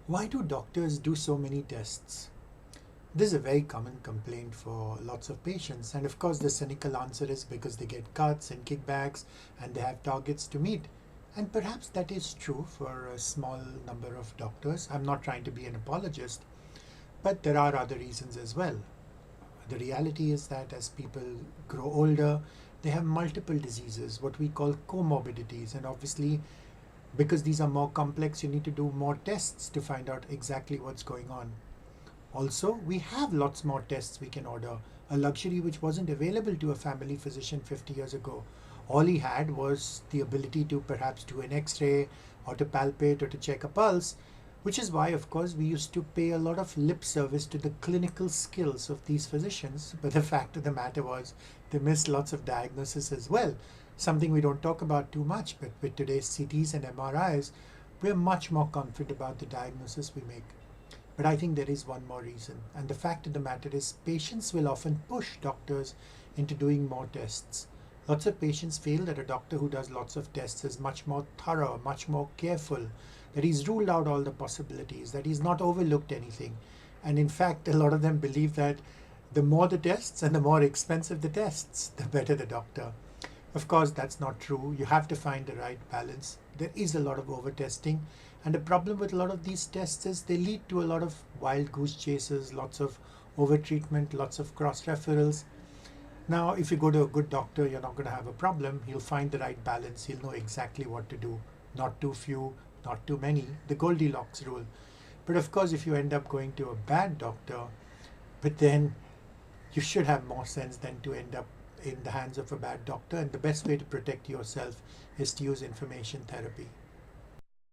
Why do doctors do so many tests? This is a very common complaint for lots of patients, and of course, the cynical answer is because they get cuts and kickbacks and they have targets to meet. And perhaps that is true for a small number of doctors. I'm not trying to be an apologist, but there are other reasons as well. The reality is that as people grow older, they have multiple diseases, what we call comorbidities, and obviously, because these are more complex, you need to do more tests to find out exactly what's going on. Also, we have lots more tests we can order, a luxury which wasn't available to a family physician 50 years ago. All he had was the ability to perhaps do an x ray or to palpate or to check a pulse, which is why, of course, we used to pay a lot of lip service to the clinical skills of these physicians. But the fact of the matter was, they missed lots of diagnosis as well, something we don't talk about too much. But with today's CTs and MRIs, we're much more confident about the diagnosis we make. But I think there is one more reason, and the fact of the matter is, patients will often push doctors into doing more tests. Lots of patients feel that a doctor who does lots of tests is much more thorough, much more careful, that he's ruled out all the possibilities, that he's not overlooked anything. And in fact, a lot of them believe that the more the tests and the more expensive the tests, the better the doctor. Of course, that's not true. You have to find the right balance. There is a lot of over testing, and the problem with a lot of these tests is they lead to a lot of wild goose chases, lots of over treatment, lots of cross referrals. Now, if you go to a good doctor, you're not going to have a problem. He'll find the right balance. He'll know exactly what to do. Not too few, not too many. The Goldilocks rule. But of course, if you end up going to a bad doctor, but then you should have more sense than to end up in the hands of a bad doctor. And the best way to protect yourself is to use information therapy.